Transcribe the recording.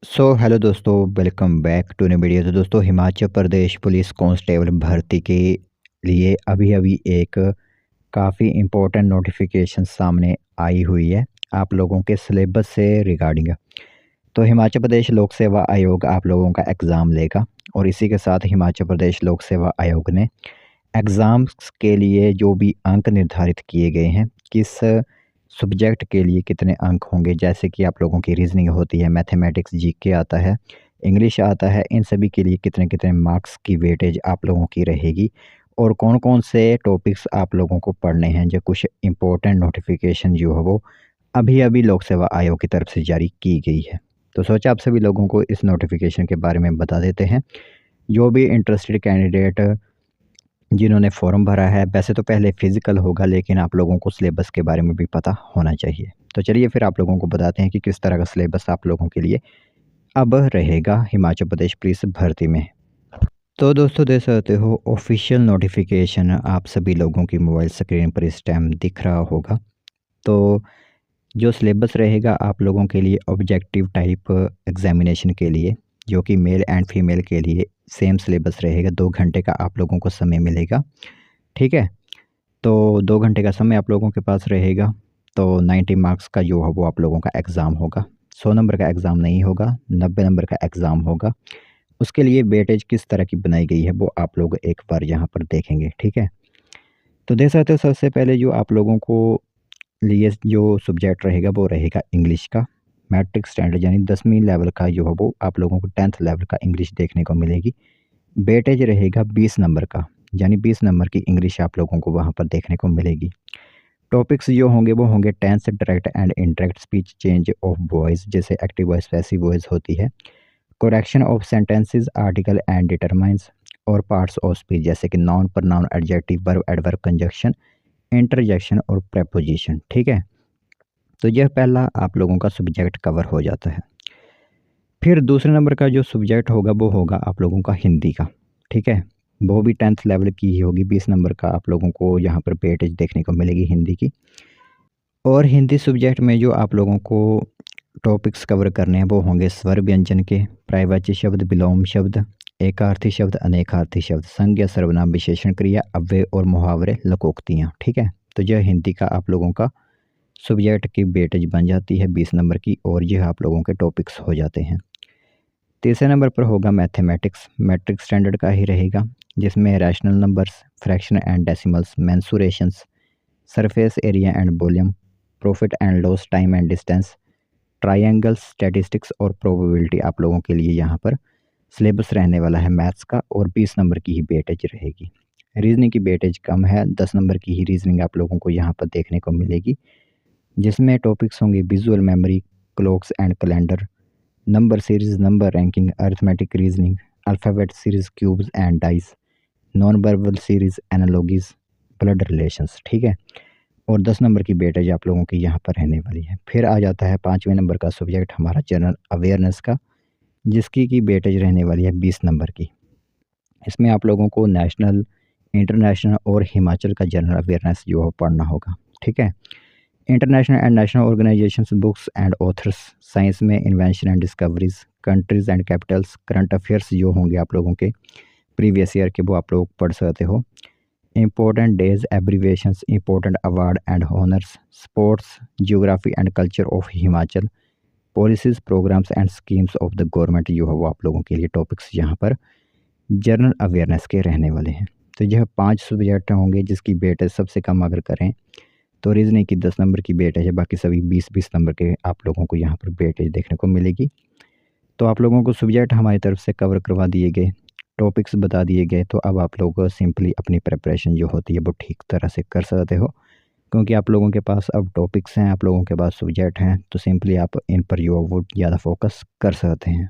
Hello दोस्तों, welcome back to new video. तो दोस्तों, हिमाचल प्रदेश पुलिस कांस्टेबल भर्ती के लिए अभी अभी एक काफ़ी इम्पोर्टेंट नोटिफिकेशन सामने आई हुई है आप लोगों के सिलेबस से रिगार्डिंग। तो हिमाचल प्रदेश लोक सेवा आयोग आप लोगों का एग्ज़ाम लेगा और इसी के साथ हिमाचल प्रदेश लोक सेवा आयोग ने एग्ज़ाम्स के लिए जो भी अंक निर्धारित किए गए हैं, किस सब्जेक्ट के लिए कितने अंक होंगे, जैसे कि आप लोगों की रीजनिंग होती है, मैथमेटिक्स, जीके आता है, इंग्लिश आता है, इन सभी के लिए कितने कितने मार्क्स की वेटेज आप लोगों की रहेगी और कौन कौन से टॉपिक्स आप लोगों को पढ़ने हैं। जो कुछ इम्पोर्टेंट नोटिफिकेशन जो है वो अभी अभी लोक सेवा आयोग की तरफ से जारी की गई है। तो सोचा आप सभी लोगों को इस नोटिफिकेशन के बारे में बता देते हैं। जो भी इंटरेस्टेड कैंडिडेट जिन्होंने फॉर्म भरा है, वैसे तो पहले फिजिकल होगा, लेकिन आप लोगों को सिलेबस के बारे में भी पता होना चाहिए। तो चलिए फिर आप लोगों को बताते हैं कि किस तरह का सिलेबस आप लोगों के लिए अब रहेगा हिमाचल प्रदेश पुलिस भर्ती में। तो दोस्तों, देख सकते हो ऑफिशियल नोटिफिकेशन आप सभी लोगों की मोबाइल स्क्रीन पर इस टाइम दिख रहा होगा। तो जो सिलेबस रहेगा आप लोगों के लिए ऑब्जेक्टिव टाइप एग्जामिनेशन के लिए, जो कि मेल एंड फीमेल के लिए सेम सिलेबस रहेगा। 2 घंटे का आप लोगों को समय मिलेगा, ठीक है। तो 2 घंटे का समय आप लोगों के पास रहेगा। तो 90 मार्क्स का जो है वो आप लोगों का एग्ज़ाम होगा। 100 नंबर का एग्ज़ाम नहीं होगा, 90 नंबर का एग्ज़ाम होगा। उसके लिए वेटेज किस तरह की बनाई गई है वो आप लोग एक बार यहाँ पर देखेंगे, ठीक है। तो देख सकते हो, सबसे पहले जो आप लोगों को लिए जो सब्जेक्ट रहेगा वो रहेगा इंग्लिश का। मैट्रिक स्टैंडर्ड यानी 10वीं लेवल का जो है वो आप लोगों को 10th लेवल का इंग्लिश देखने को मिलेगी। वेटेज रहेगा 20 नंबर का, यानी 20 नंबर की इंग्लिश आप लोगों को वहाँ पर देखने को मिलेगी। टॉपिक्स जो होंगे वो होंगे tense, direct and indirect speech, change of voice जैसे एक्टिव वॉइस, पैसिव वॉइस होती है, correction of sentences, article and determiners और पार्ट्स ऑफ स्पीच जैसे कि noun, pronoun, adjective, verb, adverb, conjunction, interjection और प्रेपोजिशन, ठीक है। तो यह पहला आप लोगों का सब्जेक्ट कवर हो जाता है। फिर दूसरे नंबर का जो सब्जेक्ट होगा वो होगा आप लोगों का हिंदी का, ठीक है। वो भी 10th लेवल की ही होगी। 20 नंबर का आप लोगों को यहाँ पर वेटेज देखने को मिलेगी हिंदी की। और हिंदी सब्जेक्ट में जो आप लोगों को टॉपिक्स कवर करने हैं वो होंगे स्वर व्यंजन के, पर्यायवाची शब्द, विलोम शब्द, एकार्थी शब्द, अनेकार्थी शब्द, संज्ञा, सर्वनाम, विशेषण, क्रिया, अव्यय और मुहावरे, लोकोक्तियाँ, ठीक है। तो यह हिंदी का आप लोगों का सब्जेक्ट की वेटेज बन जाती है 20 नंबर की और यह आप लोगों के टॉपिक्स हो जाते हैं। तीसरे नंबर पर होगा मैथमेटिक्स। मैट्रिक स्टैंडर्ड का ही रहेगा, जिसमें rational numbers, fraction and decimals, mensurations, surface area and volume, profit and loss, time and distance, triangles, statistics और प्रोबेबिलिटी आप लोगों के लिए यहाँ पर सिलेबस रहने वाला है मैथ्स का और 20 नंबर की ही वेटेज रहेगी। रीजनिंग की वेटेज कम है, 10 नंबर की ही रीजनिंग आप लोगों को यहाँ पर देखने को मिलेगी, जिसमें टॉपिक्स होंगे visual memory, clocks and calendar, number series, number ranking, arithmetic reasoning, alphabet series, cubes and dice, non verbal series, analogies, blood relations, ठीक है। और 10 नंबर की वेटेज आप लोगों की यहाँ पर रहने वाली है। फिर आ जाता है 5वें नंबर का सब्जेक्ट हमारा जनरल अवेयरनेस का, जिसकी की वेटेज रहने वाली है 20 नंबर की। इसमें आप लोगों को नेशनल, इंटरनेशनल और हिमाचल का जनरल अवेयरनेस जो है पढ़ना होगा, ठीक है। International and national organisations, books and authors, science में invention and discoveries, countries and capitals, current affairs जो होंगे आप लोगों के प्रीवियस ईयर के वो आप लोग पढ़ सकते हो। Important days, abbreviations, important award and honours, sports, geography and culture of Himachal, policies, programmes and schemes of the government जो है वो आप लोगों के लिए टॉपिक्स यहाँ पर जनरल अवेयरनेस के रहने वाले हैं। तो यह 5 सब्जेक्ट होंगे जिसकी वेटेज सबसे कम अगर करें तो रीजनिंग की 10 नंबर की वेटेज है, बाकी सभी 20-20 नंबर के आप लोगों को यहाँ पर वेटेज देखने को मिलेगी। तो आप लोगों को सब्जेक्ट हमारी तरफ से कवर करवा दिए गए, टॉपिक्स बता दिए गए, तो अब आप लोग सिंपली अपनी प्रिपरेशन जो होती है वो ठीक तरह से कर सकते हो, क्योंकि आप लोगों के पास अब टॉपिक्स हैं, आप लोगों के पास सब्जेक्ट हैं, तो सिंपली आप इन पर जो है वो ज़्यादा फोकस कर सकते हैं।